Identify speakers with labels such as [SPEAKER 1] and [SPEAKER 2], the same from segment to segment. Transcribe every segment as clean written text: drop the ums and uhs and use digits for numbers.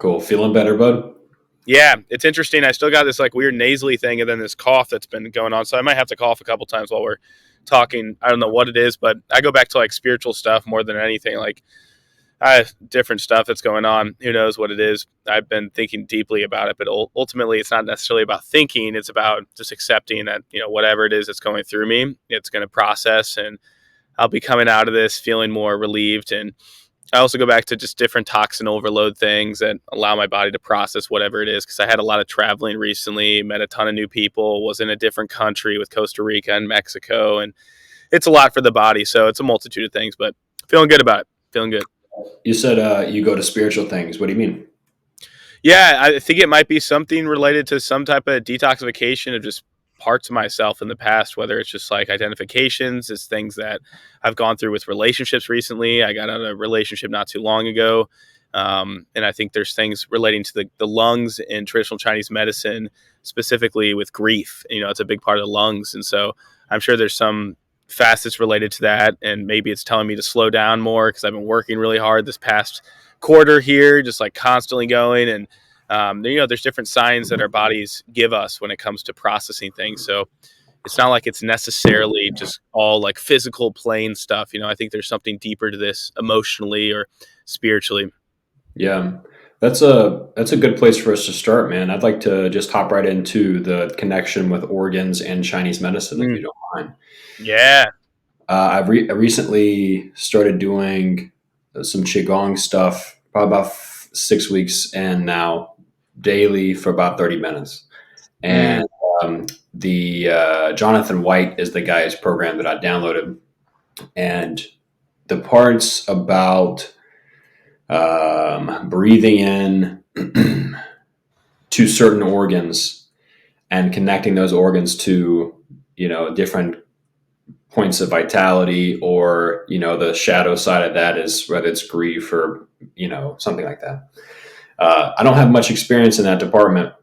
[SPEAKER 1] Cool. Feeling better, bud?
[SPEAKER 2] Yeah, it's interesting. I still got this like weird nasally thing and then this cough that's been going on. So I might have to cough a couple times while we're talking. I don't know what it is, but I go back to like spiritual stuff more than anything. Like different stuff that's going on. Who knows what it is? I've been thinking deeply about it, but ultimately, it's not necessarily about thinking. It's about just accepting that whatever it is that's going through me, it's going to process, and I'll be coming out of this feeling more relieved. And I also go back to just different toxin overload things that allow my body to process whatever it is. Because I had a lot of traveling recently, met a ton of new people, was in a different country with Costa Rica and Mexico, and it's a lot for the body. So it's a multitude of things, but feeling good about it. Feeling good.
[SPEAKER 1] You said you go to spiritual things. What do you mean?
[SPEAKER 2] Yeah, I think it might be something related to some type of detoxification of just parts of myself in the past, whether it's just like identifications, it's things that I've gone through with relationships recently. I got out of a relationship not too long ago. And I think there's things relating to the lungs in traditional Chinese medicine, specifically with grief. It's a big part of the lungs. And so I'm sure there's some facets related to that. And maybe it's telling me to slow down more because I've been working really hard this past quarter here, just like constantly going. And there's different signs that our bodies give us when it comes to processing things. So it's not like it's necessarily just all like physical plane stuff. I think there's something deeper to this emotionally or spiritually.
[SPEAKER 1] Yeah, that's a good place for us to start, man. I'd like to just hop right into the connection with organs and Chinese medicine, if you
[SPEAKER 2] Mm.
[SPEAKER 1] don't mind.
[SPEAKER 2] Yeah.
[SPEAKER 1] I recently started doing some qigong stuff, probably about 6 weeks, and now daily for about 30 minutes.
[SPEAKER 2] Mm.
[SPEAKER 1] And the Jonathan White is the guy's program that I downloaded, and the parts about breathing in to certain organs and connecting those organs to different points of vitality, or the shadow side of that is whether it's grief or something like that. I don't have much experience in that department.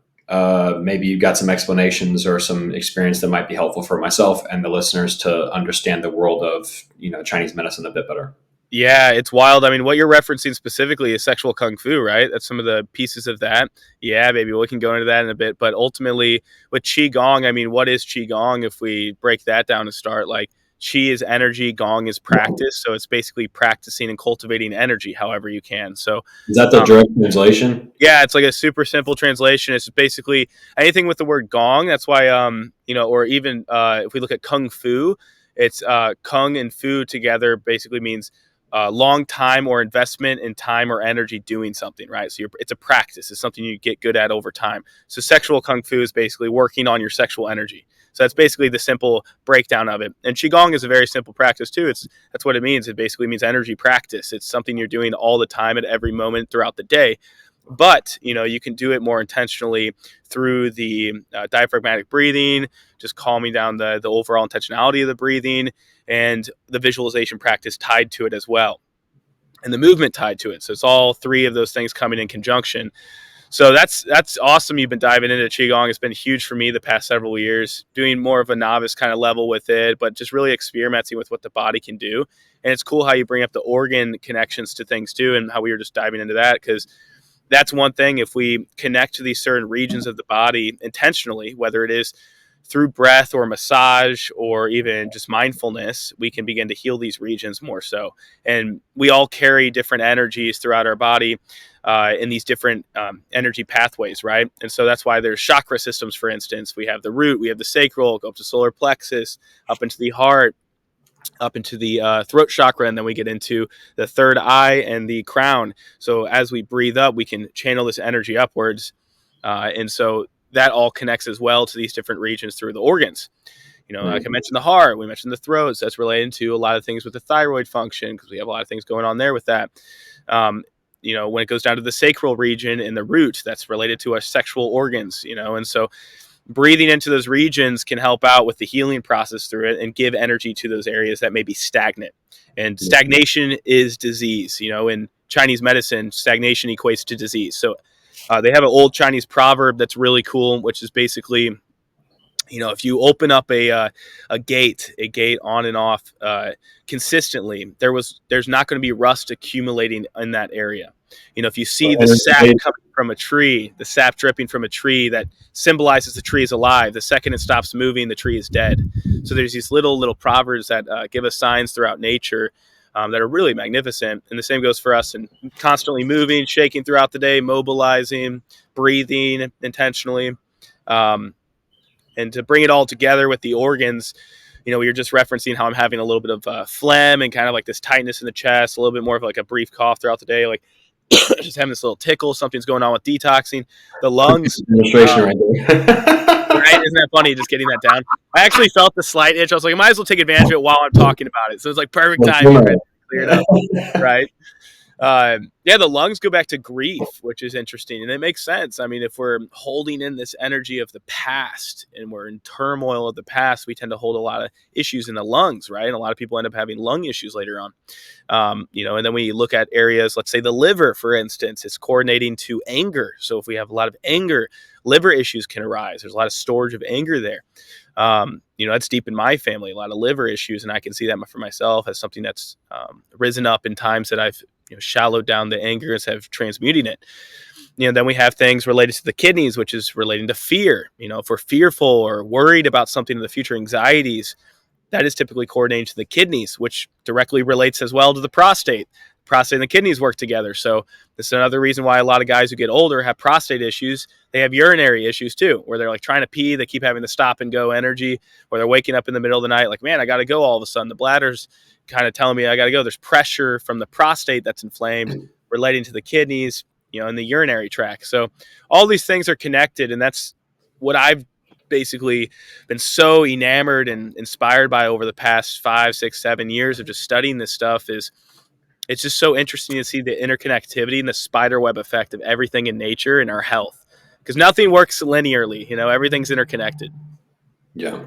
[SPEAKER 1] Maybe you've got some explanations or some experience that might be helpful for myself and the listeners to understand the world of Chinese medicine a bit better.
[SPEAKER 2] Yeah, it's wild. I mean, what you're referencing specifically is sexual kung fu, right? That's some of the pieces of that. Yeah, maybe we can go into that in a bit. But ultimately, with qigong, I mean, what is qigong? If we break that down to start, like qi is energy, gong is practice. So it's basically practicing and cultivating energy however you can. So
[SPEAKER 1] Is that the
[SPEAKER 2] um,
[SPEAKER 1] direct translation?
[SPEAKER 2] yeah, it's like a super simple translation. It's basically anything with the word gong. That's why, or even if we look at kung fu, it's kung and fu together basically means long time or investment in time or energy doing something, right? So it's a practice. It's something you get good at over time. So sexual kung fu is basically working on your sexual energy. So that's basically the simple breakdown of it. And qigong is a very simple practice too. That's what it means. It basically means energy practice. It's something you're doing all the time at every moment throughout the day, but you can do it more intentionally through the diaphragmatic breathing, just calming down the overall intentionality of the breathing, and the visualization practice tied to it as well, and the movement tied to it. So it's all three of those things coming in conjunction. So that's awesome. You've been diving into qigong. It's been huge for me the past several years, doing more of a novice kind of level with it, but just really experimenting with what the body can do. And it's cool how you bring up the organ connections to things too, and how we were just diving into that, because that's one thing. If we connect to these certain regions of the body intentionally, whether it is through breath or massage or even just mindfulness, we can begin to heal these regions more so. And we all carry different energies throughout our body in these different energy pathways, right? And so that's why there's chakra systems, for instance. We have the root, we have the sacral, go up to solar plexus, up into the heart, up into the throat chakra, and then we get into the third eye and the crown. So as we breathe up, we can channel this energy upwards, and so that all connects as well to these different regions through the organs. Like I mentioned the heart, we mentioned the throat, so that's related to a lot of things with the thyroid function, because we have a lot of things going on there with that. When it goes down to the sacral region and the root, that's related to our sexual organs, and so breathing into those regions can help out with the healing process through it and give energy to those areas that may be stagnant. And stagnation is disease. In Chinese medicine, stagnation equates to disease. So they have an old Chinese proverb that's really cool, which is basically, if you open up a gate on and off consistently, there's not going to be rust accumulating in that area. If you see the sap coming from a tree, the sap dripping from a tree that symbolizes the tree is alive. The second it stops moving, the tree is dead. So there's these little proverbs that give us signs throughout nature that are really magnificent. And the same goes for us, and constantly moving, shaking throughout the day, mobilizing, breathing intentionally. Um, and to bring it all together with the organs, we were just referencing how I'm having a little bit of phlegm and kind of like this tightness in the chest, a little bit more of like a brief cough throughout the day, like just having this little tickle. Something's going on with detoxing the lungs.
[SPEAKER 1] Demonstration right
[SPEAKER 2] Right?
[SPEAKER 1] there.
[SPEAKER 2] Isn't that funny? Just getting that down. I actually felt the slight itch. I was like, I might as well take advantage of it while I'm talking about it. So it's like perfect timing to clear it up. Right. Yeah, the lungs go back to grief, which is interesting, and it makes sense. I mean, if we're holding in this energy of the past and we're in turmoil of the past, we tend to hold a lot of issues in the lungs, right? And a lot of people end up having lung issues later on. And then we look at areas, let's say the liver, for instance, it's coordinating to anger. So if we have a lot of anger, liver issues can arise. There's a lot of storage of anger there. That's deep in my family, a lot of liver issues, and I can see that for myself as something that's risen up in times that I've shallowed down the anger and have transmuting it. Then we have things related to the kidneys, which is relating to fear. If we're fearful or worried about something in the future, anxieties, that is typically coordinated to the kidneys, which directly relates as well to the prostate. Prostate and the kidneys work together. So this is another reason why a lot of guys who get older have prostate issues. They have urinary issues too, where they're like trying to pee. They keep having the stop and go energy, or they're waking up in the middle of the night like, man, I got to go all of a sudden. The bladder's kind of telling me I got to go. There's pressure from the prostate that's inflamed relating to the kidneys, and the urinary tract. So all these things are connected. And that's what I've basically been so enamored and inspired by over the past 5, 6, 7 years of just studying this stuff. Is it's just so interesting to see the interconnectivity and the spider web effect of everything in nature and our health, because nothing works linearly. Everything's interconnected.
[SPEAKER 1] Yeah.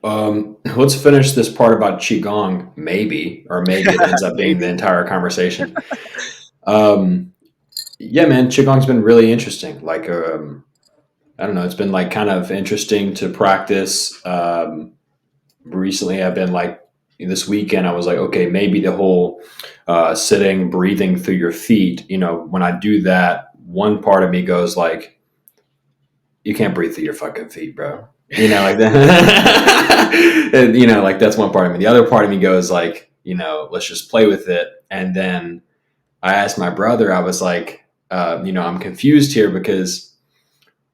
[SPEAKER 1] Let's finish this part about qigong, or maybe it ends up being the entire conversation. Yeah, man, qigong's been really interesting. Like, I don't know, it's been like kind of interesting to practice. Recently, I've been like this weekend. I was like, okay, maybe the whole sitting, breathing through your feet. When I do that, one part of me goes like, you can't breathe through your fucking feet, bro. Like that. And, like that's one part of me. The other part of me goes like, let's just play with it. And then I asked my brother, I was like, I'm confused here because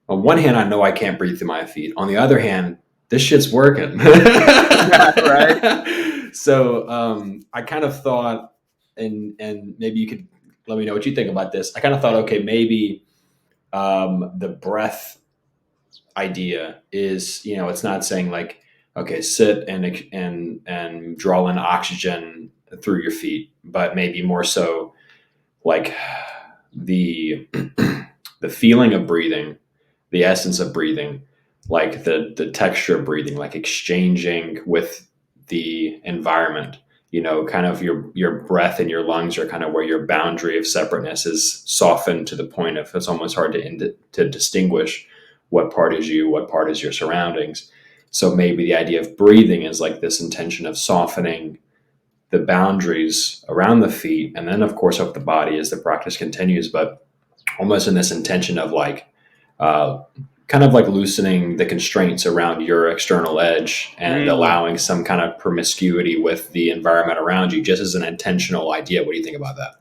[SPEAKER 1] on one hand, I know I can't breathe through my feet. On the other hand, this shit's working.
[SPEAKER 2] Right.
[SPEAKER 1] So I kind of thought, and maybe you could let me know what you think about this. I kind of thought, okay, maybe the breath idea is, it's not saying like, okay, sit and draw in oxygen through your feet, but maybe more so like the the feeling of breathing, the essence of breathing, like the texture of breathing, like exchanging with the environment. Kind of your breath and your lungs are kind of where your boundary of separateness is softened to the point of it's almost hard to distinguish what part is you, what part is your surroundings. So maybe the idea of breathing is like this intention of softening the boundaries around the feet, and then of course up the body as the practice continues, but almost in this intention of like kind of like loosening the constraints around your external edge and allowing some kind of promiscuity with the environment around you, just as an intentional idea. What do you think about that?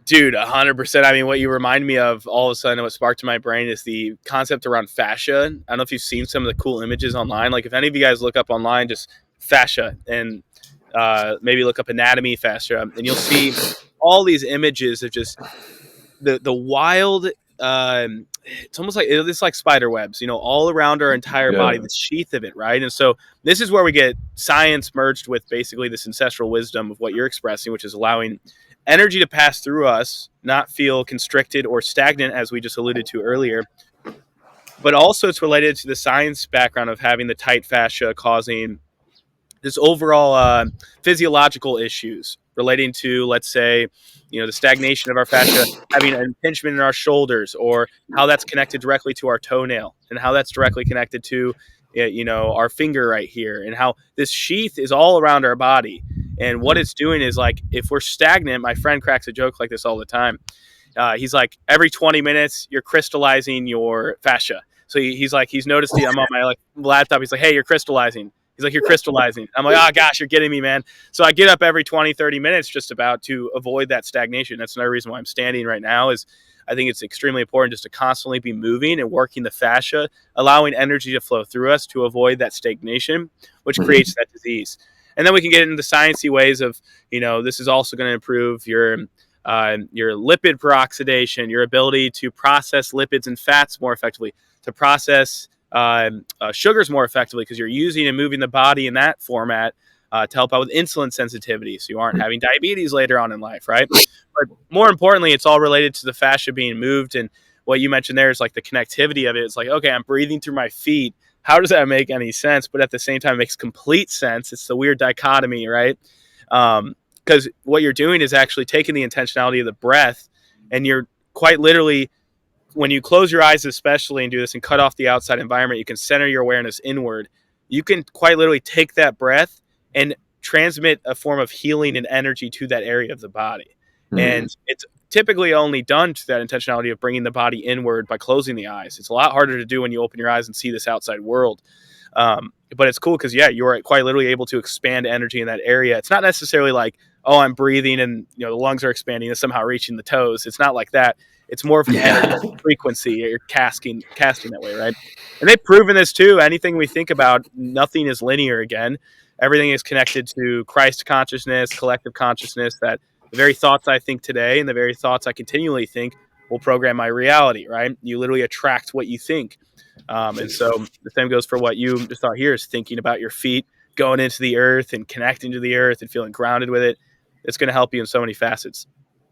[SPEAKER 2] Dude, 100%. I mean, what you remind me of all of a sudden, what sparked in my brain is the concept around fascia. I don't know if you've seen some of the cool images online. Like if any of you guys look up online, just fascia and maybe look up anatomy fascia, and you'll see all these images of just the wild. It's almost like it's like spider webs, all around our entire body,
[SPEAKER 1] Yeah.
[SPEAKER 2] the sheath of it, right? And so this is where we get science merged with basically this ancestral wisdom of what you're expressing, which is allowing energy to pass through us, not feel constricted or stagnant, as we just alluded to earlier. But also, it's related to the science background of having the tight fascia causing this overall physiological issues relating to, let's say, the stagnation of our fascia, having an impingement in our shoulders, or how that's connected directly to our toenail, and how that's directly connected to, our finger right here, and how this sheath is all around our body. And what it's doing is like, if we're stagnant, my friend cracks a joke like this all the time. He's like, every 20 minutes, you're crystallizing your fascia. So he's like, he's noticed I'm on my like laptop. He's like, hey, you're crystallizing. He's like, you're crystallizing. I'm like, oh gosh, you're getting me, man. So I get up every 20, 30 minutes just about to avoid that stagnation. That's another reason why I'm standing right now is I think it's extremely important just to constantly be moving and working the fascia, allowing energy to flow through us to avoid that stagnation, which creates that disease. And then we can get into the sciencey ways of, this is also going to improve your lipid peroxidation, your ability to process lipids and fats more effectively, to process sugars more effectively because you're using and moving the body in that format to help out with insulin sensitivity, so you aren't having diabetes later on in life, right? But more importantly, it's all related to the fascia being moved, and what you mentioned there is like the connectivity of it. It's like, okay, I'm breathing through my feet. How does that make any sense? But at the same time, it makes complete sense. It's the weird dichotomy, right? Because what you're doing is actually taking the intentionality of the breath, and you're quite literally, when you close your eyes especially and do this and cut off the outside environment, you can center your awareness inward. You can quite literally take that breath and transmit a form of healing and energy to that area of the body. And it's typically only done to that intentionality of bringing the body inward by closing the eyes. It's a lot harder to do when you open your eyes and see this outside world. But it's cool because, yeah, you're quite literally able to expand energy in that area. It's not necessarily like, oh, I'm breathing and the lungs are expanding and somehow reaching the toes. It's not like that. It's more of an energy frequency. You're casting that way, right? And they've proven this too. Anything we think about, nothing is linear again. Everything is connected to Christ consciousness, collective consciousness, that the very thoughts I think today and the very thoughts I continually think will program my reality, right? You literally attract what you think. And so the same goes for what you just thought here is thinking about your feet going into the earth and connecting to the earth and feeling grounded with it. It's going to help you in so many facets.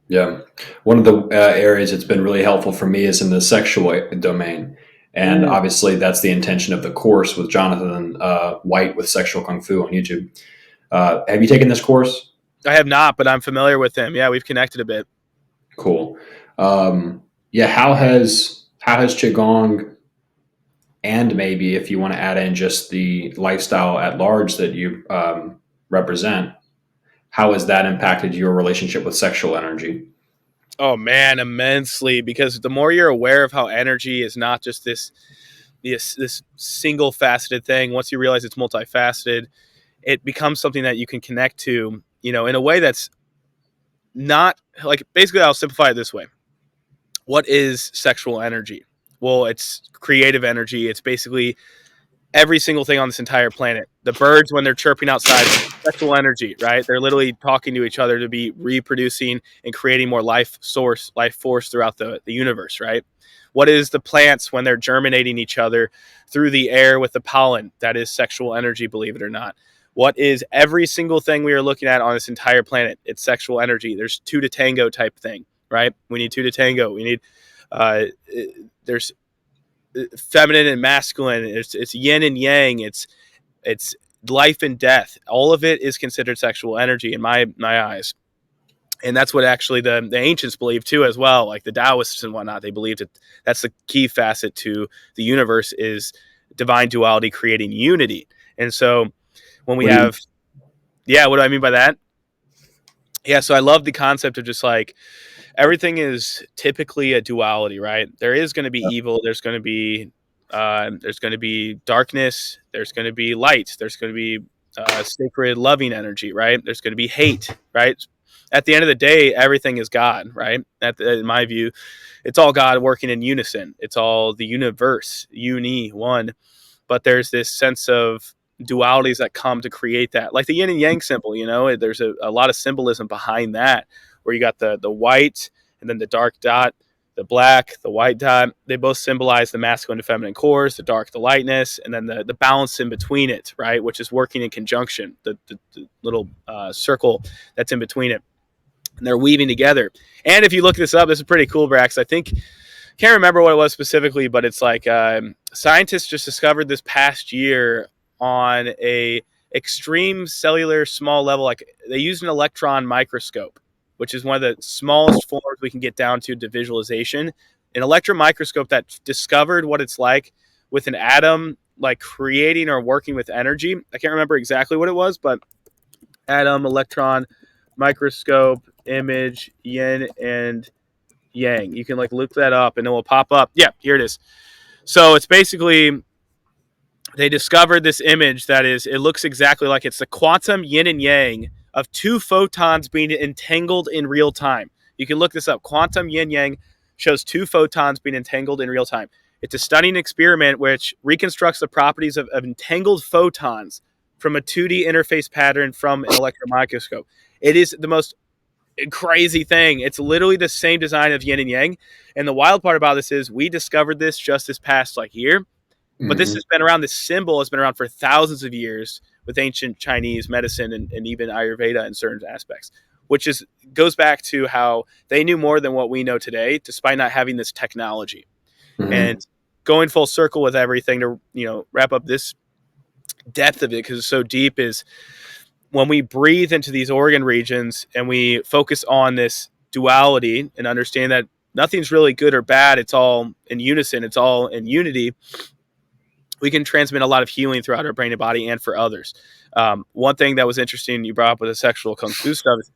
[SPEAKER 1] Yeah. One of the areas that's been really helpful for me is in the sexual domain. And obviously, that's the intention of the course with Jonathan White with Sexual Kung Fu on YouTube. Have you taken this course?
[SPEAKER 2] I have not, but I'm familiar with him. Yeah, we've connected a bit.
[SPEAKER 1] Cool. Yeah. How has qigong, and maybe if you want to add in just the lifestyle at large that you represent, how has that impacted your relationship with sexual energy?
[SPEAKER 2] Oh man, immensely. Because the more you're aware of how energy is not just this single faceted thing, once you realize it's multifaceted, it becomes something that you can connect to, in a way that's not like, basically, I'll simplify it this way. What is sexual energy? Well, it's creative energy. It's basically every single thing on this entire planet. The birds, when they're chirping outside, sexual energy, right? They're literally talking to each other to be reproducing and creating more life force throughout the universe, right? What is the plants when they're germinating each other through the air with the pollen? That is sexual energy, believe it or not. What is every single thing we are looking at on this entire planet? It's sexual energy. There's two to tango type thing, right? We need two to tango. We need, uh, there's feminine and masculine. It's yin and yang. It's life and death. All of it is considered sexual energy in my eyes. And that's what actually the ancients believed too, as well. Like the Taoists and whatnot, they believed that that's the key facet to the universe is divine duality creating unity. And so when we have, yeah, what do I mean by that? Yeah, so I love the concept of just like everything is typically a duality, right? There is going to be evil. There's going to be darkness. There's going to be light. There's going to be sacred, loving energy, right? There's going to be hate, right? At the end of the day, everything is God, right? In my view, it's all God working in unison. It's all the universe, one. But there's this sense of dualities that come to create that, like the yin and yang symbol. There's a lot of symbolism behind that, where you got the white and then the dark dot, the black, the white dot. They both symbolize the masculine and feminine cores, the dark, the lightness, and then the balance in between it, right? Which is working in conjunction, the little circle that's in between it. And they're weaving together. And if you look this up, this is pretty cool, Brax. I think, can't remember what it was specifically, but it's like scientists just discovered this past year on a extreme cellular small level, like they used an electron microscope, which is one of the smallest forms we can get down to visualization. An electron microscope that discovered what it's like with an atom, like creating or working with energy. I can't remember exactly what it was, but atom, electron, microscope, image, yin and yang. You can like look that up and it will pop up. Yeah, here it is. So it's basically they discovered this image that is, it looks exactly like it's the quantum yin and yang of two photons being entangled in real time. You can look this up. Quantum yin yang shows two photons being entangled in real time. It's a stunning experiment which reconstructs the properties of entangled photons from a 2D interface pattern from an electron microscope. It is the most crazy thing. It's literally the same design of yin and yang. And the wild part about this is we discovered this just this past like year. But this
[SPEAKER 1] Mm-hmm.
[SPEAKER 2] has been around, this symbol has been around for thousands of years with ancient Chinese medicine and even Ayurveda in certain aspects, which is goes back to how they knew more than what we know today, despite not having this technology. And
[SPEAKER 1] Mm-hmm.
[SPEAKER 2] going full circle with everything to, wrap up this depth of it, because it's so deep, is when we breathe into these organ regions and we focus on this duality and understand that nothing's really good or bad, it's all in unison, it's all in unity, we can transmit a lot of healing throughout our brain and body and for others. One thing that was interesting you brought up with the sexual kung fu stuff is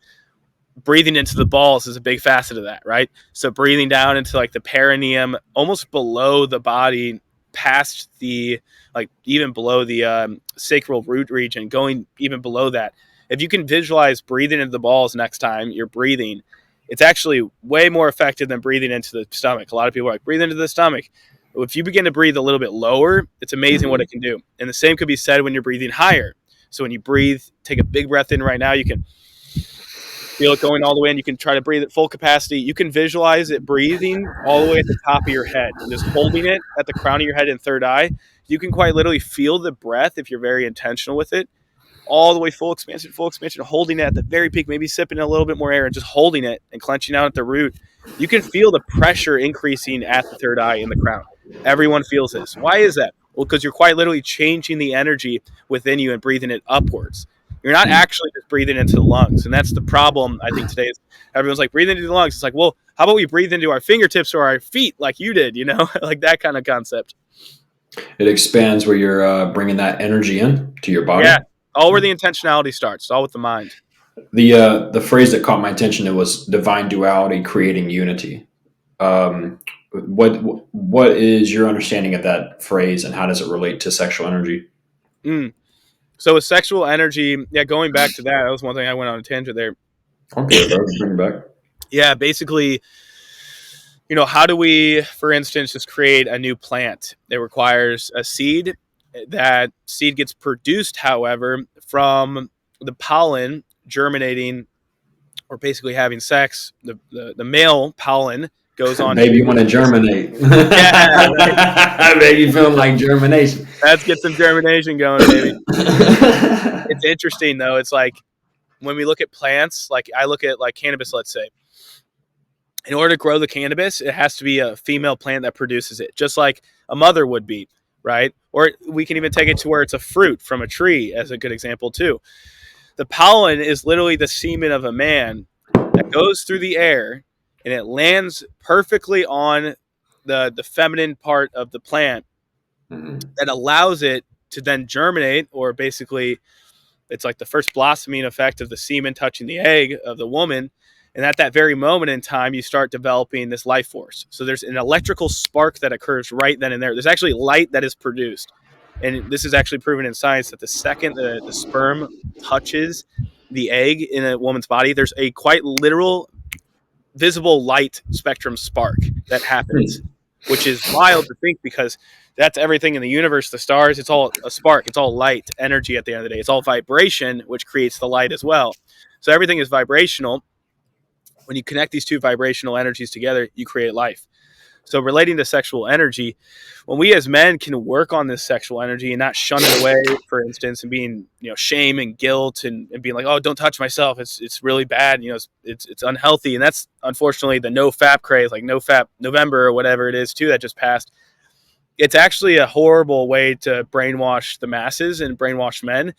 [SPEAKER 2] breathing into the balls is a big facet of that, right? So breathing down into like the perineum, almost below the body, past the, like even below the sacral root region, going even below that. If you can visualize breathing into the balls next time you're breathing, it's actually way more effective than breathing into the stomach. A lot of people are like, breathe into the stomach. If you begin to breathe a little bit lower, it's amazing what
[SPEAKER 1] Mm-hmm.
[SPEAKER 2] it can do. And the same could be said when you're breathing higher. So when you breathe, take a big breath in right now, you can feel it going all the way in. You can try to breathe at full capacity. You can visualize it breathing all the way at the top of your head and just holding it at the crown of your head and third eye. You can quite literally feel the breath if you're very intentional with it, all the way full expansion, holding it at the very peak, maybe sipping a little bit more air and just holding it and clenching out at the root. You can feel the pressure increasing at the third eye in the crown. Everyone feels this. Why is that? Well, because you're quite literally changing the energy within you and breathing it upwards. You're not actually just breathing into the lungs. And that's the problem, I think, today is everyone's like, breathe into the lungs. It's like, well, how about we breathe into our fingertips or our feet like you did, like that kind of concept.
[SPEAKER 1] It expands where you're bringing that energy in to your body.
[SPEAKER 2] Yeah. All where the intentionality starts. It's all with the mind.
[SPEAKER 1] The phrase that caught my attention, it was divine duality creating unity. Um, what is your understanding of that phrase, and how does it relate to sexual energy?
[SPEAKER 2] Mm. So with sexual energy, yeah, going back to that, that was one thing I went on a tangent there.
[SPEAKER 1] Okay, bro, bring it back.
[SPEAKER 2] Yeah, basically, how do we, for instance, just create a new plant? It requires a seed. That seed gets produced, however, from the pollen germinating or basically having sex. The male pollen goes on
[SPEAKER 1] Baby, you
[SPEAKER 2] to,
[SPEAKER 1] want to germinate?
[SPEAKER 2] yeah,
[SPEAKER 1] Baby, feeling like germination.
[SPEAKER 2] let's get some germination going, baby. It's interesting, though. It's like when we look at plants, like I look at like cannabis, let's say. In order to grow the cannabis, it has to be a female plant that produces it, just like a mother would be, right? Or we can even take it to where it's a fruit from a tree as a good example too. The pollen is literally the semen of a man that goes through the air and it lands perfectly on the feminine part of the plant
[SPEAKER 1] Mhm.
[SPEAKER 2] that allows it to then germinate, or basically it's like the first blossoming effect of the semen touching the egg of the woman. And at that very moment in time, you start developing this life force. So there's an electrical spark that occurs right then and there. There's actually light that is produced. And this is actually proven in science that the second the sperm touches the egg in a woman's body, there's a quite literal visible light spectrum spark that happens, which is wild to think because that's everything in the universe, the stars, it's all a spark, it's all light energy at the end of the day. It's all vibration, which creates the light as well. So everything is vibrational. When you connect these two vibrational energies together, you create life. So relating to sexual energy, when we as men can work on this sexual energy and not shun it away, for instance, and being, shame and guilt and being like, oh, don't touch myself. It's really bad. It's unhealthy. And that's unfortunately the no fap craze, like no fap November or whatever it is too, that just passed. It's actually a horrible way to brainwash the masses and brainwash men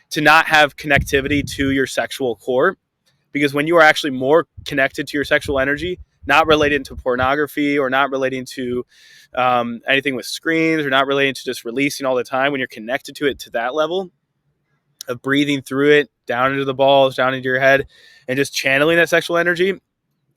[SPEAKER 2] to not have connectivity to your sexual core. Because when you are actually more connected to your sexual energy, not relating to pornography or not relating to anything with screens or not relating to just releasing all the time, when you're connected to it to that level of breathing through it, down into the balls, down into your head, and just channeling that sexual energy,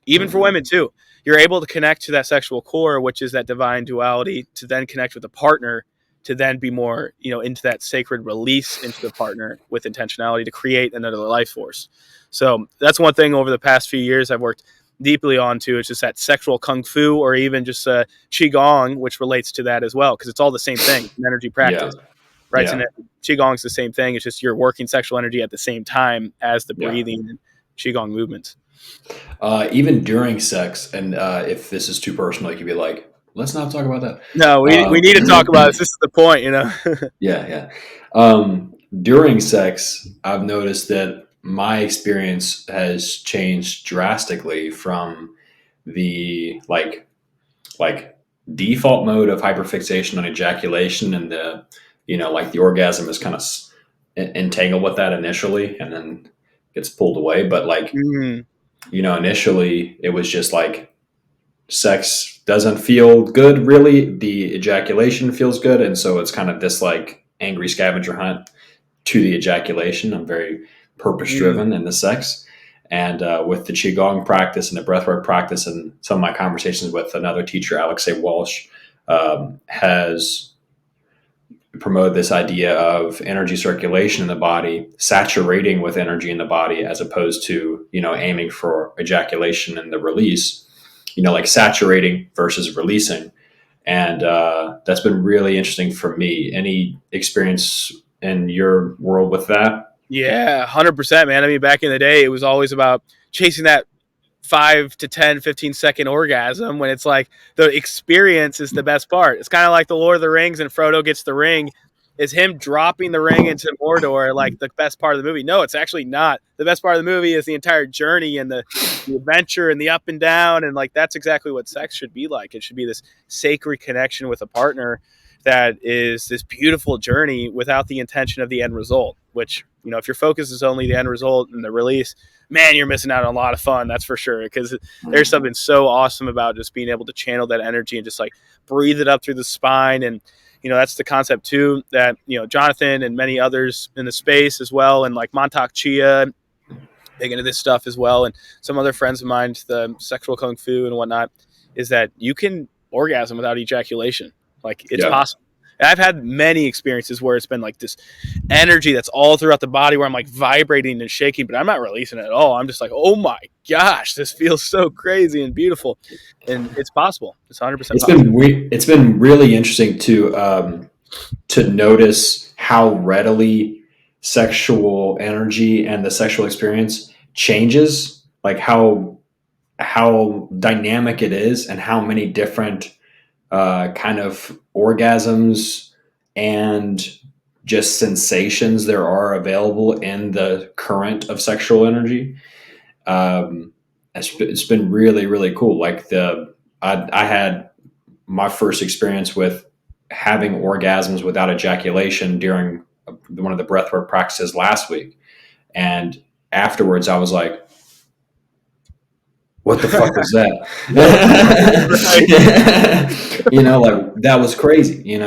[SPEAKER 2] even for
[SPEAKER 1] Mhm.
[SPEAKER 2] women too. you're able to connect to that sexual core, which is that divine duality, to then connect with a partner, to then be more, into that sacred release into the partner with intentionality to create another life force. So that's one thing over the past few years I've worked deeply onto. It's just that sexual kung fu, or even just qigong, which relates to that as well, because it's all the same thing, an energy
[SPEAKER 1] Yeah.
[SPEAKER 2] practice, right? And
[SPEAKER 1] Yeah.
[SPEAKER 2] qigong's the same thing. It's just you're working sexual energy at the same time as the
[SPEAKER 1] Yeah.
[SPEAKER 2] breathing and qigong movements.
[SPEAKER 1] Even during sex, and if this is too personal, you could be like, let's not talk about that.
[SPEAKER 2] No, we need to talk about this. This is the point,
[SPEAKER 1] Yeah, yeah. During sex, I've noticed that my experience has changed drastically from the like default mode of hyperfixation on ejaculation, and the like the orgasm is kind of entangled with that initially, and then gets pulled away. But like
[SPEAKER 2] Mm,
[SPEAKER 1] initially, it was just like sex doesn't feel good really, the ejaculation feels good, and so it's kind of this like angry scavenger hunt to the ejaculation. I'm very purpose
[SPEAKER 2] mm.
[SPEAKER 1] driven in the sex. And with the qigong practice and the breathwork practice, and some of my conversations with another teacher, Alex A. Walsh, has promoted this idea of energy circulation in the body, saturating with energy in the body, as opposed to aiming for ejaculation and the release. Like saturating versus releasing. And that's been really interesting for me. Any experience in your world with that?
[SPEAKER 2] Yeah, 100%, man. I mean, back in the day, it was always about chasing that 5 to 10, 15-second orgasm, when it's like the experience is the best part. It's kind of like the Lord of the Rings, and Frodo gets the ring. Is him dropping the ring into Mordor like the best part of the movie? No, it's actually not. The best part of the movie is the entire journey and the adventure and the up and down. And like that's exactly what sex should be like. It should be this sacred connection with a partner that is this beautiful journey without the intention of the end result, which, if your focus is only the end result and the release, man, you're missing out on a lot of fun. That's for sure. Because there's something so awesome about just being able to channel that energy and just like breathe it up through the spine. And, that's the concept too, that, Jonathan and many others in the space as well. And like Montauk Chia, big into this stuff as well. And some other friends of mine, the sexual kung fu and whatnot, is that you can orgasm without ejaculation. Like it's
[SPEAKER 1] Yeah.
[SPEAKER 2] possible. And I've had many experiences where it's been like this energy that's all throughout the body, where I'm like vibrating and shaking, but I'm not releasing it at all. I'm just like, oh my gosh, this feels so crazy and beautiful. And it's possible. It's 100%
[SPEAKER 1] It's
[SPEAKER 2] possible.
[SPEAKER 1] been really interesting to notice how readily sexual energy and the sexual experience changes, like how dynamic it is, and how many different kind of orgasms and just sensations there are available in the current of sexual energy. It's been really, really cool. Like I had my first experience with having orgasms without ejaculation during one of the breathwork practices last week, and afterwards I was like, what the fuck was that? Like that was crazy.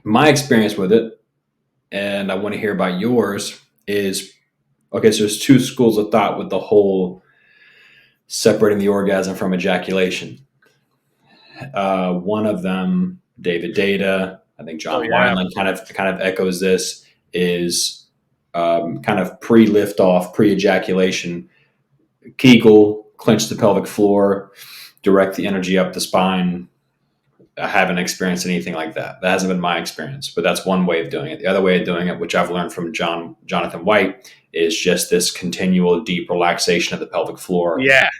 [SPEAKER 1] My experience with it, and I want to hear about yours, is okay. So there's two schools of thought with the whole separating the orgasm from ejaculation. One of them, David Data, I think
[SPEAKER 2] Oh
[SPEAKER 1] John
[SPEAKER 2] yeah.
[SPEAKER 1] Wineland kind of echoes this, is kind of pre-lift off, pre-ejaculation. Kegel, clench the pelvic floor, direct the energy up the spine. I haven't experienced anything like that. That hasn't been my experience, but that's one way of doing it. The other way of doing it, which I've learned from Jonathan White, is just this continual deep relaxation of the pelvic floor.
[SPEAKER 2] Yeah.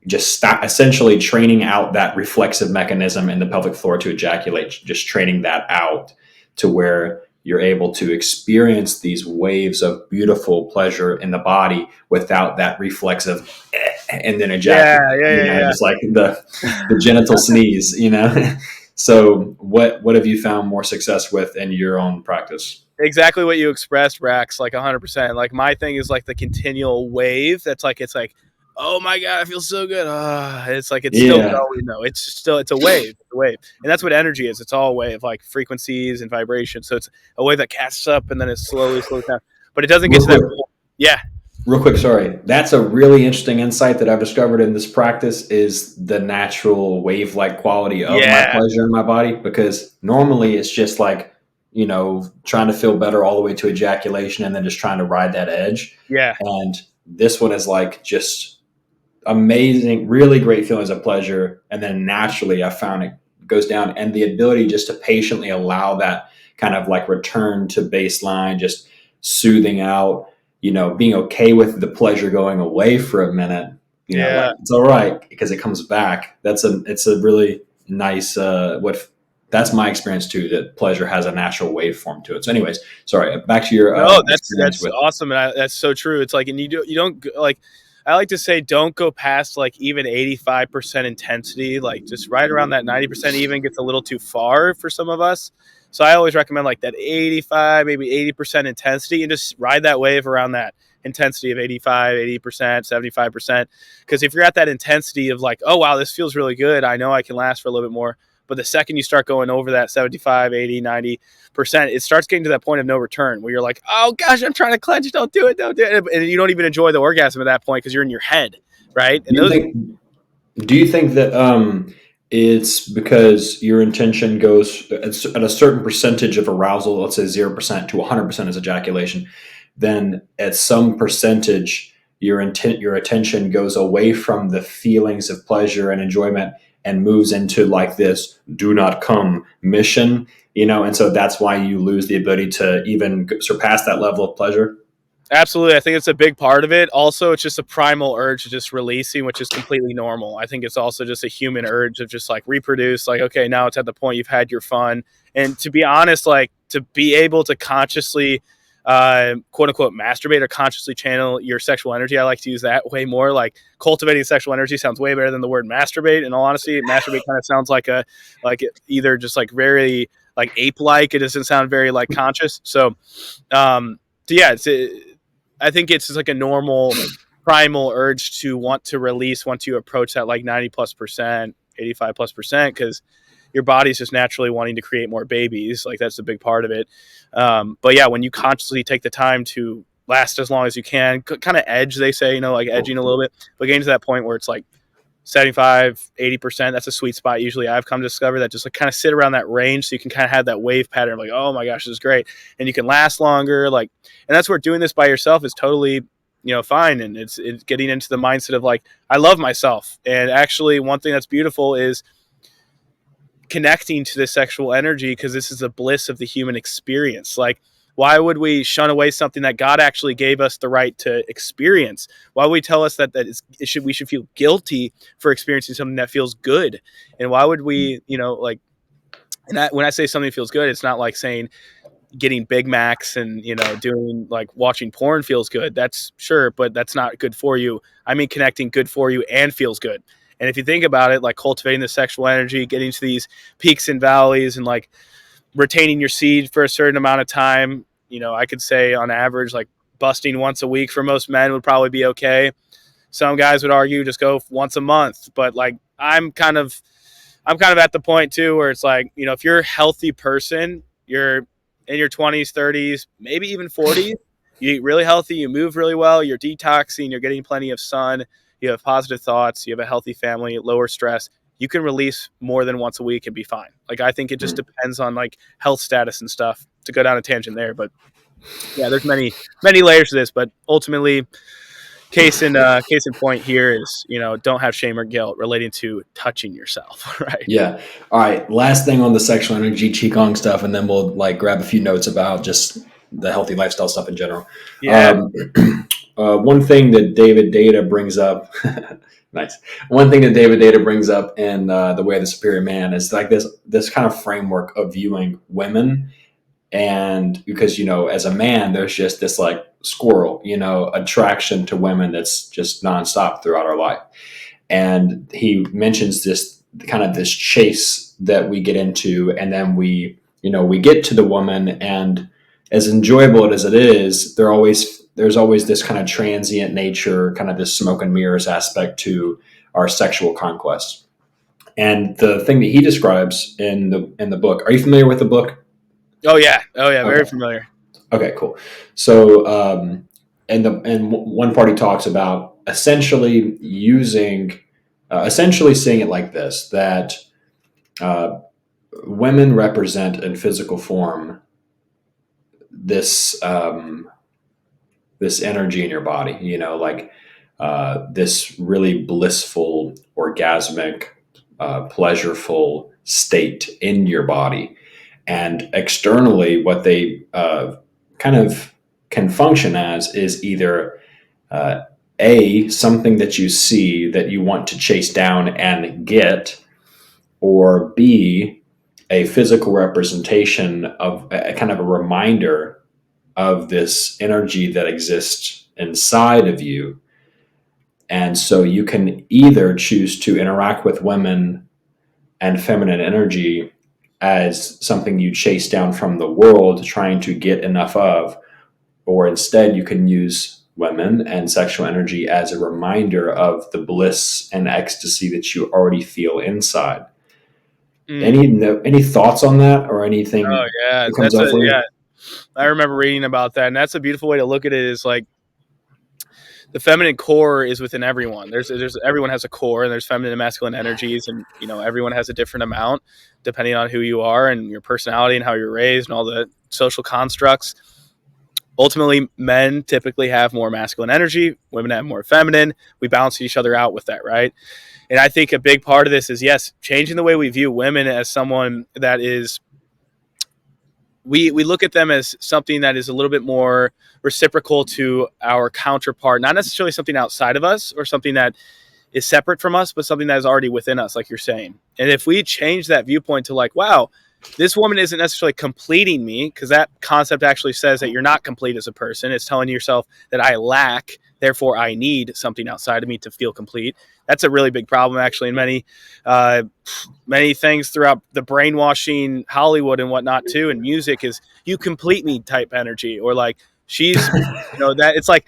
[SPEAKER 1] Just stop, essentially training out that reflexive mechanism in the pelvic floor to ejaculate, just training that out to where you're able to experience these waves of beautiful pleasure in the body without that reflexive and then
[SPEAKER 2] Yeah.
[SPEAKER 1] ejaculate,
[SPEAKER 2] Yeah.
[SPEAKER 1] just like the genital sneeze, So what have you found more success with in your own practice?
[SPEAKER 2] Exactly what you expressed, Rax, like 100%. Like my thing is like the continual wave. It's like, oh my god, I feel so good. It's like it's still
[SPEAKER 1] Yeah.
[SPEAKER 2] going though. It's a wave. It's a wave, and that's what energy is. It's all a wave, like frequencies and vibrations. So it's a wave that casts up and then it slowly slows down. But it doesn't get
[SPEAKER 1] Real
[SPEAKER 2] to that
[SPEAKER 1] quick,
[SPEAKER 2] point. Yeah.
[SPEAKER 1] Real quick, sorry. That's a really interesting insight that I've discovered in this practice is the natural wave-like quality of my
[SPEAKER 2] Yeah,
[SPEAKER 1] pleasure in my body because normally it's just like, trying to feel better all the way to ejaculation and then just trying to ride that edge.
[SPEAKER 2] yeah,
[SPEAKER 1] And this one is like just amazing, really great feelings of pleasure. And then naturally, I found it goes down, and the ability just to patiently allow that kind of like return to baseline, just soothing out, being okay with the pleasure going away for a minute, like
[SPEAKER 2] yeah.
[SPEAKER 1] it's all right because it comes back. It's a really nice, that's my experience too, that pleasure has a natural waveform to it. So, anyways, sorry, back to your
[SPEAKER 2] No,
[SPEAKER 1] experience
[SPEAKER 2] that's
[SPEAKER 1] with.
[SPEAKER 2] awesome, and that's so true. It's like, and you don't like. I like to say, don't go past like even 85% intensity. Like just right around that 90% even gets a little too far for some of us. So I always recommend like that 85, maybe 80% intensity, and just ride that wave around that intensity of 85, 80%, 75%. Because if you're at that intensity of like, oh wow, this feels really good, I know I can last for a little bit more. But the second you start going over that 75, 80, 90%, it starts getting to that point of no return where you're like, oh gosh, I'm trying to clench, don't do it, don't do it. And you don't even enjoy the orgasm at that point because you're in your head, right?
[SPEAKER 1] Do
[SPEAKER 2] And
[SPEAKER 1] you
[SPEAKER 2] those,
[SPEAKER 1] think Do you think that it's because your intention goes at a certain percentage of arousal, let's say 0% to 100% is ejaculation, then at some percentage your attention goes away from the feelings of pleasure and enjoyment and moves into like this do not come mission, and so that's why you lose the ability to even surpass that level of pleasure?
[SPEAKER 2] absolutely, I think it's a big part of it. Also, it's just a primal urge to just releasing, which is completely normal. I think it's also just a human urge of just like reproduce. Like, okay, now it's at the point you've had your fun, and to be honest, like to be able to consciously, quote unquote, masturbate or consciously channel your sexual energy. I like to use that way more. Like cultivating sexual energy sounds way better than the word masturbate. In all honesty, masturbate kind of sounds like either just like very like ape like. It doesn't sound very like conscious. Um, so yeah, I think it's just like a normal primal urge to want to release once you approach that like 90 plus percent, 85 plus percent, because your body's just naturally wanting to create more babies. Like that's a big part of it. But yeah, when you consciously take the time to last as long as you can, kind of edge, they say, like edging a little bit, but getting to that point where it's like 75, 80%, that's a sweet spot. Usually I've come to discover that just like kind of sit around that range. So you can kind of have that wave pattern, like, oh my gosh, this is great. And you can last longer. Like, and that's where doing this by yourself is totally, fine. And it's getting into the mindset of like, I love myself. And actually one thing that's beautiful is connecting to the sexual energy, because this is a bliss of the human experience. Like, why would we shun away something that God actually gave us the right to experience? Why would we tell us that we should feel guilty for experiencing something that feels good? And why would we, like, when I say something feels good, it's not like saying getting Big Macs and doing like watching porn feels good. That's sure, but that's not good for you. I mean, connecting good for you and feels good. And if you think about it, like cultivating the sexual energy, getting to these peaks and valleys, and like retaining your seed for a certain amount of time, I could say on average, like busting once a week for most men would probably be okay. Some guys would argue just go once a month, but like I'm kind of at the point too where it's like, if you're a healthy person, you're in your 20s, 30s, maybe even 40s, you eat really healthy, you move really well, you're detoxing, you're getting plenty of sun, you have positive thoughts, you have a healthy family, lower stress, you can release more than once a week and be fine. Like, I think it just depends on like health status and stuff, to go down a tangent there. But yeah, there's many, many layers to this, but ultimately, case in point here is, don't have shame or guilt relating to touching yourself. Right.
[SPEAKER 1] Yeah. All right. Last thing on the sexual energy qigong stuff, and then we'll like grab a few notes about just the healthy lifestyle stuff in general.
[SPEAKER 2] Yeah.
[SPEAKER 1] Um, one thing that David Data brings up, nice. One thing that David Data brings up in the Way of the Superior Man is like this kind of framework of viewing women, and because as a man, there's just this like squirrel, attraction to women that's just nonstop throughout our life. And he mentions this kind of this chase that we get into, and then we get to the woman, and as enjoyable as it is, there's always this kind of transient nature, kind of this smoke and mirrors aspect to our sexual conquest. And the thing that he describes in the book, are you familiar with the book?
[SPEAKER 2] Oh yeah. Oh yeah. Very
[SPEAKER 1] Okay.
[SPEAKER 2] familiar.
[SPEAKER 1] Okay, cool. So one party talks about essentially essentially seeing it like this, that uh, women represent in physical form this this energy in your body, like this really blissful, orgasmic, pleasureful state in your body. And externally, what they kind of can function as is either uh, A, something that you see that you want to chase down and get, or B, a physical representation of a kind of a reminder of this energy that exists inside of you. And so you can either choose to interact with women and feminine energy as something you chase down from the world, trying to get enough of, or instead you can use women and sexual energy as a reminder of the bliss and ecstasy that you already feel inside.
[SPEAKER 2] Mm.
[SPEAKER 1] Any thoughts on that, or
[SPEAKER 2] Oh
[SPEAKER 1] anything
[SPEAKER 2] yeah,
[SPEAKER 1] that comes up for
[SPEAKER 2] yeah.
[SPEAKER 1] you?
[SPEAKER 2] I remember reading about that, and that's a beautiful way to look at it. Is like the feminine core is within everyone. There's everyone has a core, and there's feminine and masculine energies, and everyone has a different amount depending on who you are and your personality and how you're raised and all the social constructs. Ultimately, men typically have more masculine energy, women have more feminine. We balance each other out with that, right? And I think a big part of this is, yes, changing the way we view women as someone that is, we look at them as something that is a little bit more reciprocal to our counterpart, not necessarily something outside of us or something that is separate from us, but something that is already within us, like you're saying. And if we change that viewpoint to like, wow, this woman isn't necessarily completing me, because that concept actually says that you're not complete as a person. It's telling yourself that I lack, therefore I need something outside of me to feel complete. That's a really big problem, actually, in uh, many things throughout the brainwashing Hollywood and whatnot too. And music is you complete me type energy, or like she's, that it's like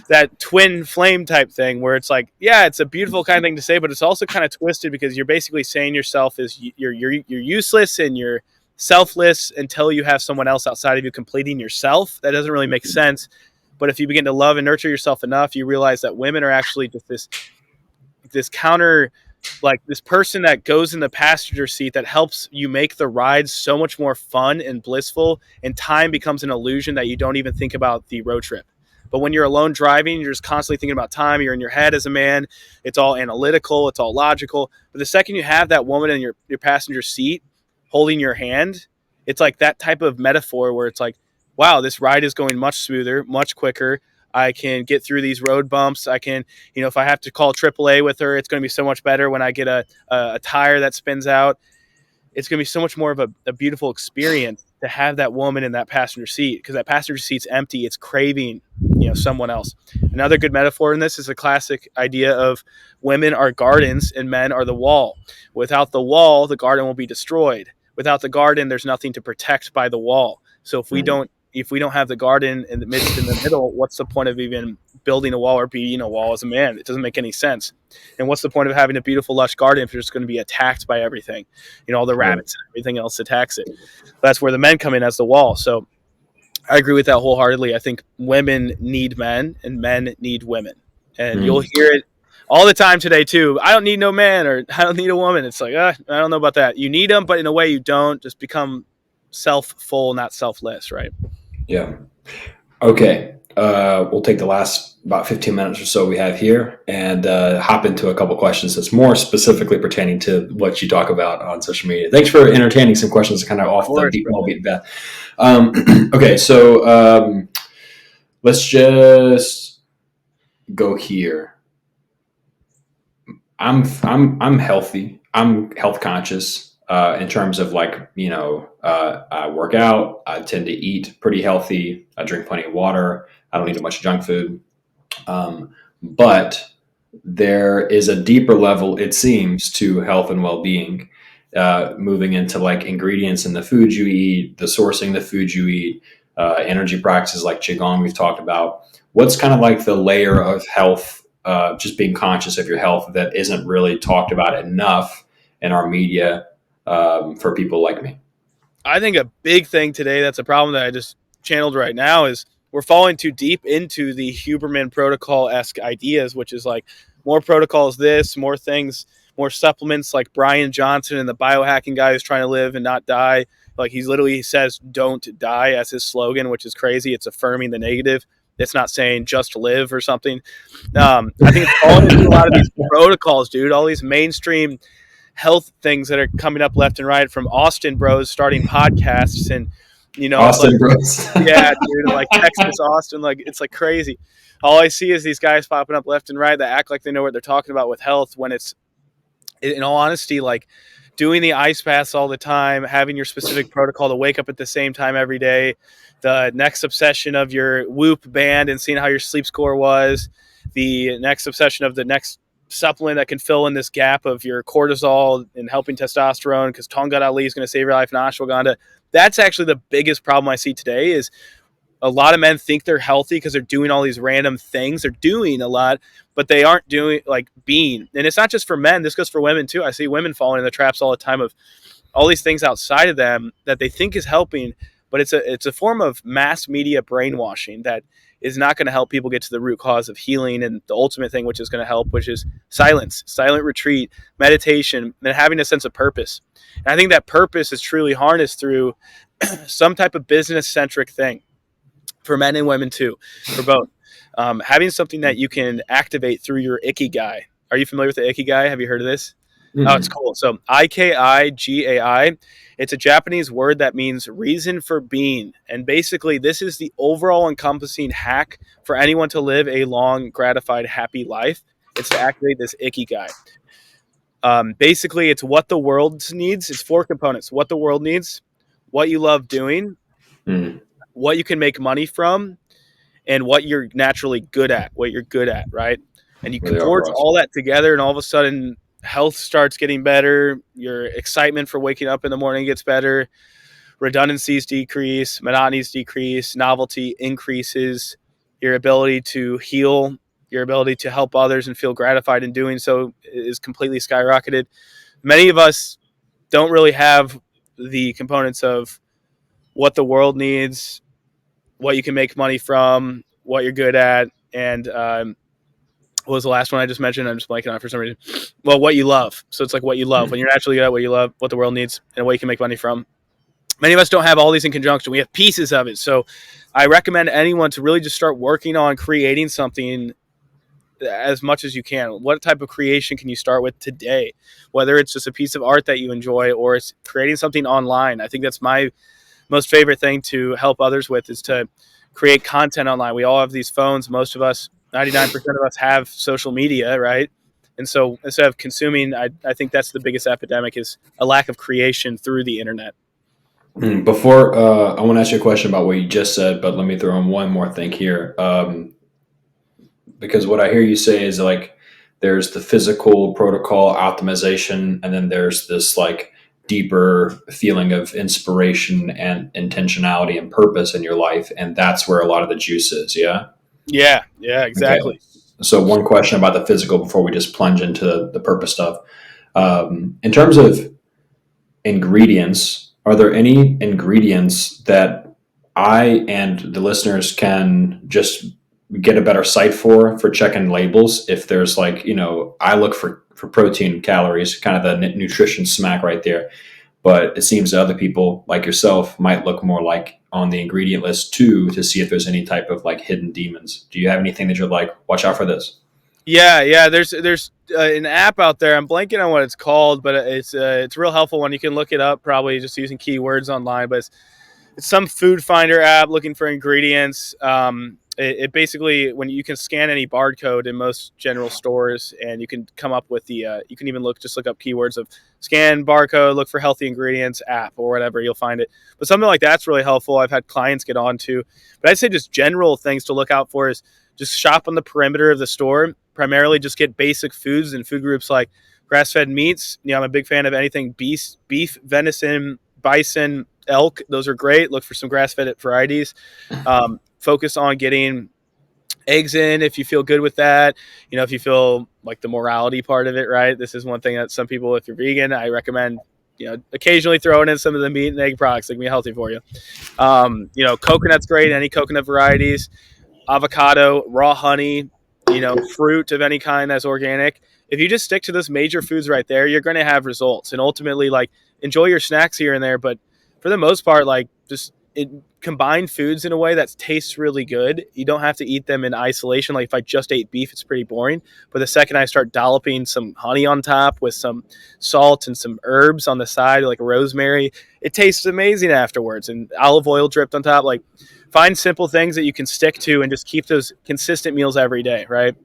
[SPEAKER 2] that twin flame type thing where it's like, yeah, it's a beautiful kind of thing to say, but it's also kind of twisted because you're basically saying yourself is you're useless and you're selfless until you have someone else outside of you completing yourself. That doesn't really make sense. But if you begin to love and nurture yourself enough, you realize that women are actually just this counter, like this person that goes in the passenger seat that helps you make the ride so much more fun and blissful, and time becomes an illusion that you don't even think about the road trip. But when you're alone driving, you're just constantly thinking about time. You're in your head as a man. It's all analytical. It's all logical. But the second you have that woman in your passenger seat holding your hand, it's like that type of metaphor where it's like, wow, this ride is going much smoother, much quicker. I can get through these road bumps. I can, if I have to call AAA with her, it's going to be so much better when I get a tire that spins out. It's going to be so much more of a beautiful experience to have that woman in that passenger seat, because that passenger seat's empty. It's craving, someone else. Another good metaphor in this is a classic idea of women are gardens and men are the wall. Without the wall, the garden will be destroyed. Without the garden, there's nothing to protect by the wall. So if we don't have the garden in the midst in the middle, what's the point of even building a wall or being a wall as a man? It doesn't make any sense. And what's the point of having a beautiful lush garden if you're just going to be attacked by everything? All the
[SPEAKER 1] Right.
[SPEAKER 2] rabbits and everything else attacks it. That's where the men come in as the wall. So I agree with that wholeheartedly. I think women need men and men need women. And you'll
[SPEAKER 1] Mm.
[SPEAKER 2] hear it all the time today too. I don't need no man, or I don't need a woman. It's like, I don't know about that. You need them, but in a way you don't. Just become self-full, not selfless, right?
[SPEAKER 1] Yeah. Okay. We'll take the last about 15 minutes or so we have here and hop into a couple questions that's more specifically pertaining to what you talk about on social media. Thanks for entertaining some questions kind of
[SPEAKER 2] Of
[SPEAKER 1] off the
[SPEAKER 2] course,
[SPEAKER 1] beat, well
[SPEAKER 2] brother.
[SPEAKER 1] beaten path. Okay, so let's just go here. I'm healthy. I'm health conscious in terms of like I work out. I tend to eat pretty healthy. I drink plenty of water. I don't eat much junk food. But there is a deeper level, it seems, to health and well being. Moving into like ingredients in the food you eat, the sourcing the food you eat, energy practices like qigong we've talked about. What's kind of like the layer of health, just being conscious of your health that isn't really talked about enough in our media for people like me?
[SPEAKER 2] I think a big thing today that's a problem that I just channeled right now is we're falling too deep into the Huberman protocol-esque ideas, which is like more protocols, this, more things, more supplements, like Brian Johnson and the biohacking guy who's trying to live and not die. Like he literally says, "Don't die" as his slogan, which is crazy. It's affirming the negative. It's not saying just live or something. I think it's falling into a lot of these protocols, dude. All these mainstream health things that are coming up left and right, from Austin bros starting podcasts, and it's like,
[SPEAKER 1] Austin Bros.
[SPEAKER 2] yeah, dude, like Texas, Austin, like it's like crazy. All I see is these guys popping up left and right that act like they know what they're talking about with health, when it's, in all honesty, like doing the ice baths all the time, having your specific protocol to wake up at the same time every day, the next obsession of your Whoop band and seeing how your sleep score was, the next obsession of the next supplement that can fill in this gap of your cortisol and helping testosterone, because Tonga Ali is going to save your life, and ashwagandha. That's actually the biggest problem I see today is a lot of men think they're healthy because they're doing all these random things. They're doing a lot, but they aren't doing like being. And it's not just for men. This goes for women too. I see women falling in the traps all the time of all these things outside of them that they think is helping, but it's a form of mass media brainwashing that is not going to help people get to the root cause of healing and the ultimate thing, which is going to help, which is silence, silent retreat, meditation, and having a sense of purpose. And I think that purpose is truly harnessed through some type of business centric thing, for men and women too, for both. Having something that you can activate through your ikigai. Are you familiar with the ikigai? Have you heard of this? Oh, it's
[SPEAKER 1] Mm-mm.
[SPEAKER 2] cool. So Ikigai, it's a Japanese word that means reason for being. And basically, this is the overall encompassing hack for anyone to live a long, gratified, happy life. It's to activate this ikigai. Basically, it's what the world needs. It's four components: what the world needs, what you love doing,
[SPEAKER 1] Mm.
[SPEAKER 2] what you can make money from, and what you're naturally good at, what you're good at, right? And you
[SPEAKER 1] Really are
[SPEAKER 2] converge
[SPEAKER 1] bros.
[SPEAKER 2] all that together, and all of a sudden, health starts getting better. Your excitement for waking up in the morning gets better. Redundancies decrease, monotonies decrease, novelty increases. Your ability to heal, your ability to help others and feel gratified in doing so is completely skyrocketed. Many of us don't really have the components of what the world needs, what you can make money from, what you're good at, and what was the last one I just mentioned? I'm just blanking on it for some reason. Well, what you love. So it's like what you love.
[SPEAKER 1] Mm.
[SPEAKER 2] When you're naturally good at what you love, what the world needs, and what you can make money from. Many of us don't have all these in conjunction. We have pieces of it. So I recommend anyone to really just start working on creating something as much as you can. What type of creation can you start with today? Whether it's just a piece of art that you enjoy or it's creating something online. I think that's my most favorite thing to help others with, is to create content online. We all have these phones. Most of us, 99% of us, have social media, right? And so instead of consuming, I think that's the biggest epidemic, is a lack of creation through the internet.
[SPEAKER 1] Before I want to ask you a question about what you just said, but let me throw in one more thing here. Because what I hear you say is like there's the physical protocol optimization, and then there's this like deeper feeling of inspiration and intentionality and purpose in your life, and that's where a lot of the juice is. Yeah.
[SPEAKER 2] Yeah, yeah,
[SPEAKER 1] Okay.
[SPEAKER 2] exactly.
[SPEAKER 1] So one question about the physical before we just plunge into the purpose stuff. In terms of ingredients, are there any ingredients that I and the listeners can just get a better sight for checking labels? If there's like, I look for protein, calories, kind of the nutrition smack right there. But it seems that other people like yourself might look more like on the ingredient list too, to see if there's any type of like hidden demons. Do you have anything that you're like, watch out for this?
[SPEAKER 2] Yeah, yeah. There's an app out there. I'm blanking on what it's called, but it's a real helpful one. You can look it up probably just using keywords online. But it's some food finder app looking for ingredients. It basically, when you can scan any barcode in most general stores, and you can come up with the you can even look up keywords of scan barcode, look for healthy ingredients app or whatever, you'll find it. But something like that's really helpful. I've had clients get onto. But I'd say just general things to look out for is just shop on the perimeter of the store. Primarily just get basic foods and food groups like grass-fed meats. I'm a big fan of anything beef, venison, bison, elk. Those are great. Look for some grass-fed varieties. Focus on getting eggs in if you feel good with that. If you feel like the morality part of it, right? This is one thing that some people, if you're vegan, I recommend occasionally throwing in some of the meat and egg products that can be healthy for you. Coconut's great, any coconut varieties, avocado, raw honey, fruit of any kind that's organic. If you just stick to those major foods right there, you're going to have results. And ultimately, like, enjoy your snacks here and there, but for the most part, like, just combine foods in a way that tastes really good. You don't have to eat them in isolation. Like, if I just ate beef, it's pretty boring. But the second I start dolloping some honey on top with some salt and some herbs on the side, like rosemary, it tastes amazing afterwards. And olive oil dripped on top. Like, find simple things that you can stick to and just keep those consistent meals every day, right?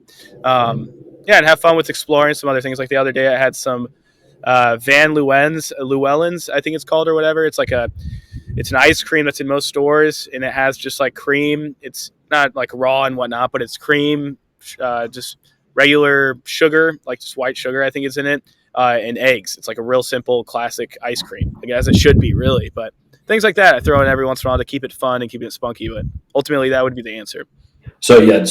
[SPEAKER 2] And have fun with exploring some other things. Like the other day, I had some Van Llewellyn's, I think it's called, or whatever. It's an ice cream that's in most stores, and it has just like cream. It's not like raw and whatnot, but it's cream, just regular sugar, like just white sugar, I think is in it, and eggs. It's like a real simple, classic ice cream, like, as it should be, really. But things like that I throw in every once in a while to keep it fun and keep it spunky. But ultimately, that would be the answer.
[SPEAKER 1] So yeah,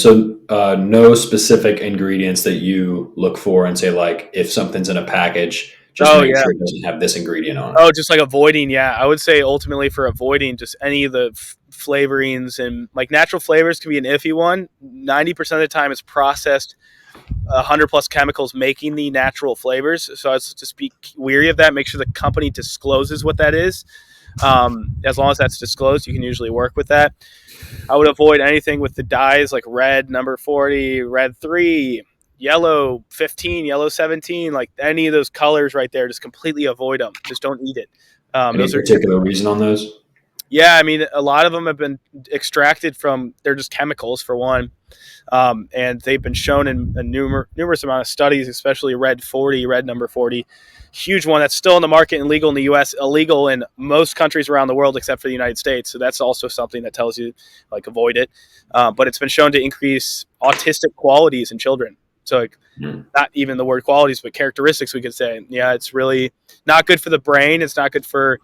[SPEAKER 1] no specific ingredients that you look for and say, like, if something's in a package, just
[SPEAKER 2] Oh
[SPEAKER 1] make
[SPEAKER 2] yeah.
[SPEAKER 1] sure it doesn't have this ingredient on it.
[SPEAKER 2] Oh, just like avoiding. Yeah, I would say ultimately for avoiding just any of the flavorings, and like natural flavors can be an iffy one. 90% of the time, it's processed 100 plus chemicals making the natural flavors. So let's just be weary of that. Make sure the company discloses what that is. As long as that's disclosed, you can usually work with that. I would avoid anything with the dyes like red number 40, red 3, yellow 15, yellow 17, like any of those colors right there. Just completely avoid them. Just don't eat it.
[SPEAKER 1] Any
[SPEAKER 2] Those are
[SPEAKER 1] particular reason on those?
[SPEAKER 2] Yeah, I mean, a lot of them have been extracted from, they're just chemicals for one. And they've been shown in a numerous amount of studies, especially Red 40, red number 40, huge one that's still in the market and legal in the U.S., illegal in most countries around the world except for the United States. So that's also something that tells you, like, avoid it. But it's been shown to increase autistic qualities in children. So, like, not even the word qualities, but characteristics, we could say. Yeah, it's really not good for the brain. It's not good for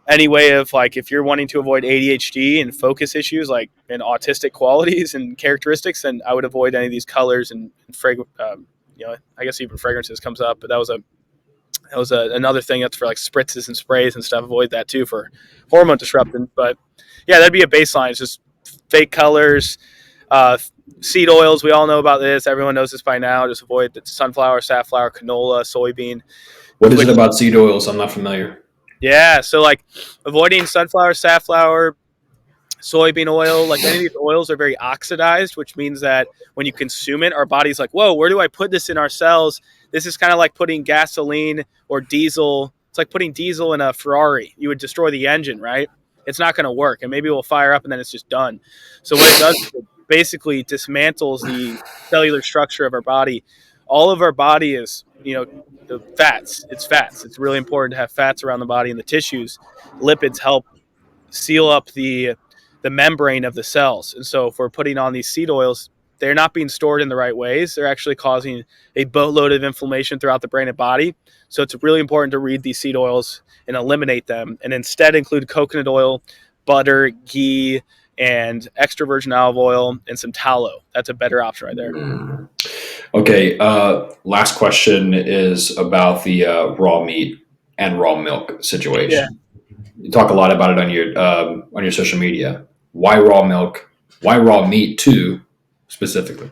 [SPEAKER 2] any way of, like, if you're wanting to avoid ADHD and focus issues, like, and autistic qualities and characteristics, then I would avoid any of these colors and I guess even fragrances comes up, but another thing that's for like spritzes and sprays and stuff. Avoid that too for hormone disruptant. But yeah, that'd be a baseline. It's just fake colors, uh, seed oils. We all know about this. Everyone knows this by now. Just avoid the sunflower, safflower, canola, soybean.
[SPEAKER 1] What is it about seed oils? I'm not familiar.
[SPEAKER 2] Yeah, so like avoiding sunflower, safflower, soybean oil, like any of these oils are very oxidized, which means that when you consume it, our body's like, whoa, where do I put this in our cells? This is kind of like putting gasoline or diesel. It's like putting diesel in a Ferrari. You would destroy the engine, right? It's not going to work. And maybe it will fire up and then it's just done. So what it does is it basically dismantles the cellular structure of our body. All of our body is, the fats. It's fats. It's really important to have fats around the body and the tissues. Lipids help seal up the membrane of the cells. And so if we're putting on these seed oils, they're not being stored in the right ways. They're actually causing a boatload of inflammation throughout the brain and body. So it's really important to read these seed oils and eliminate them, and instead include coconut oil, butter, ghee, and extra virgin olive oil, and some tallow. That's a better option right there.
[SPEAKER 1] Okay. Last question is about the raw meat and raw milk
[SPEAKER 2] Yeah.
[SPEAKER 1] situation. You talk a lot about it on your social media. Why raw milk? Why raw meat too, specifically?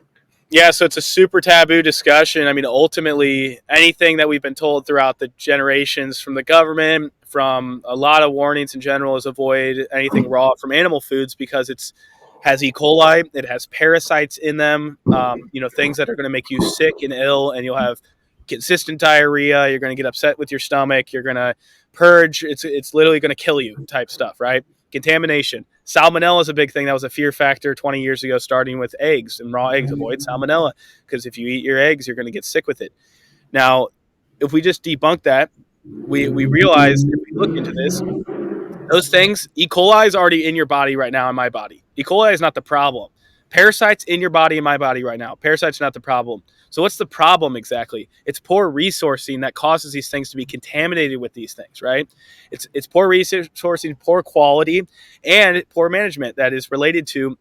[SPEAKER 2] Yeah, so it's a super taboo discussion. I mean, ultimately, anything that we've been told throughout the generations from the government, from a lot of warnings in general, is avoid anything raw from animal foods because it's has E. coli, it has parasites in them, things that are going to make you sick and ill, and you'll have consistent diarrhea. You're going to get upset with your stomach. You're going to purge. It's literally going to kill you type stuff, right? Contamination. Salmonella is a big thing. That was a fear factor 20 years ago, starting with eggs and raw eggs. Avoid salmonella because if you eat your eggs, you're going to get sick with it. Now, if we just debunk that, we realize if we look into this, those things, E. coli is already in your body right now, in my body. E. coli is not the problem. Parasites in your body, in my body right now. Parasites are not the problem. So what's the problem exactly? It's poor resourcing that causes these things to be contaminated with these things, right? It's poor resourcing, poor quality, and poor management that is related to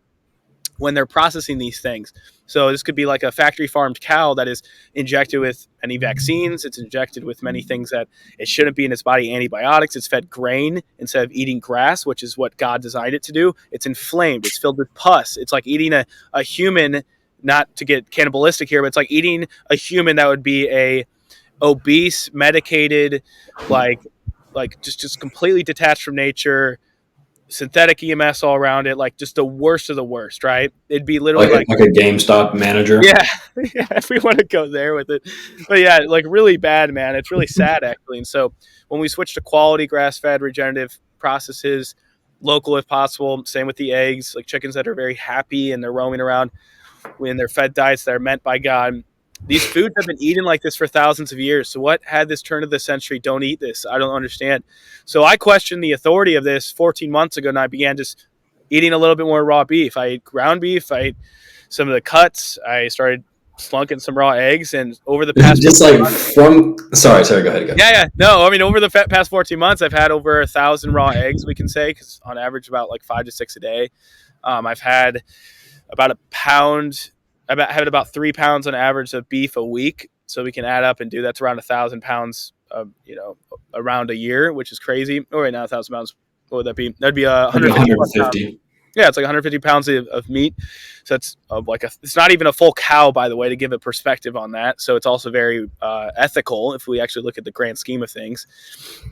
[SPEAKER 2] when they're processing these things. So this could be like a factory farmed cow that is injected with many vaccines. It's injected with many things that it shouldn't be in its body, antibiotics. It's fed grain instead of eating grass, which is what God designed it to do. It's inflamed. It's filled with pus. It's like eating a human, not to get cannibalistic here, but it's like eating a human that would be a obese, medicated, like just completely detached from nature, synthetic EMS all around it, like just the worst of the worst, right? It'd be literally like
[SPEAKER 1] like a GameStop manager.
[SPEAKER 2] yeah, yeah, if we want to go there with it. But yeah, like really bad, man. It's really sad actually. And so when we switch to quality grass-fed regenerative processes, local if possible, same with the eggs, like chickens that are very happy and they're roaming around in their fed diets that are meant by God. These foods have been eaten like this for thousands of years. So what had this turn of the century? Don't eat this. I don't understand. So I questioned the authority of this 14 months ago, and I began just eating a little bit more raw beef. I ate ground beef. I ate some of the cuts. I started slunking some raw eggs, and over the past
[SPEAKER 1] Just like from sorry, go ahead.
[SPEAKER 2] yeah, no, I mean over the past 14 months, I've had over 1,000 raw eggs. We can say because on average about like 5 to 6 a day. I've had about a pound. I've had about 3 pounds on average of beef a week, so we can add up and do that's around 1,000 pounds, around a year, which is crazy. Oh, right now 1,000 pounds. What would that be? That'd be
[SPEAKER 1] 150.
[SPEAKER 2] Yeah, it's like 150 pounds of meat. So that's it's not even a full cow, by the way, to give a perspective on that. So it's also very ethical if we actually look at the grand scheme of things.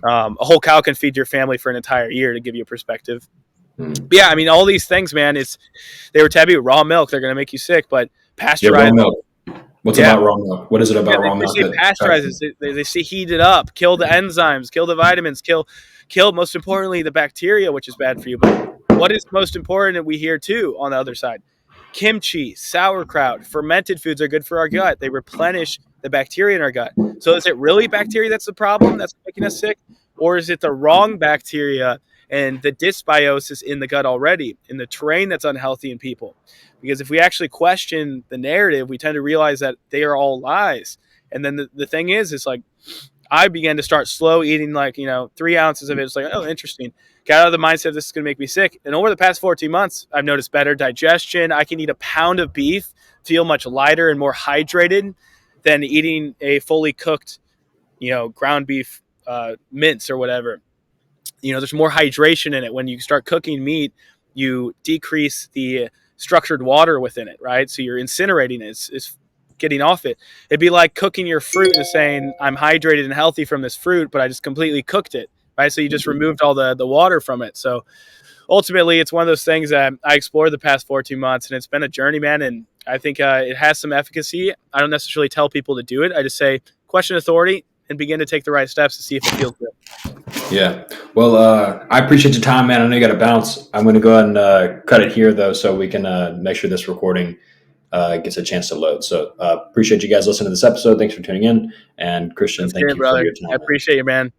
[SPEAKER 2] A whole cow can feed your family for an entire year, to give you a perspective. But yeah, I mean, all these things, man, they were taboo. Raw milk, they're going to make you sick, but pasteurized
[SPEAKER 1] milk. What's about raw milk? What is it about raw milk?
[SPEAKER 2] They say pasteurize it. They say heat it up, kill the enzymes, kill the vitamins, kill most importantly the bacteria, which is bad for you. But what is most important that we hear too on the other side? Kimchi, sauerkraut, fermented foods are good for our gut. They replenish the bacteria in our gut. So is it really bacteria that's the problem that's making us sick? Or is it the wrong bacteria and the dysbiosis in the gut already, in the terrain that's unhealthy in people? Because if we actually question the narrative, we tend to realize that they are all lies. And then the thing is, it's like I began to start slow eating, like, 3 ounces of it. It's like, oh, interesting. Got out of the mindset this is going to make me sick. And over the past 14 months, I've noticed better digestion. I can eat a pound of beef, feel much lighter and more hydrated than eating a fully cooked, ground beef mince or whatever. There's more hydration in it. When you start cooking meat, you decrease the structured water within it, right? So you're incinerating it. It's getting off it. It'd be like cooking your fruit and saying, I'm hydrated and healthy from this fruit, but I just completely cooked it, right? So you just removed all the water from it. So ultimately, it's one of those things that I explored the past 14 months, and it's been a journey, man. And I think it has some efficacy. I don't necessarily tell people to do it. I just say, question authority and begin to take the right steps to see if it feels good.
[SPEAKER 1] Yeah. Well, I appreciate your time, man. I know you got to bounce. I'm going to go ahead and cut it here, though, so we can make sure this recording gets a chance to load. So appreciate you guys listening to this episode. Thanks for tuning in. And Christian, thank you for your time.
[SPEAKER 2] I appreciate you, man.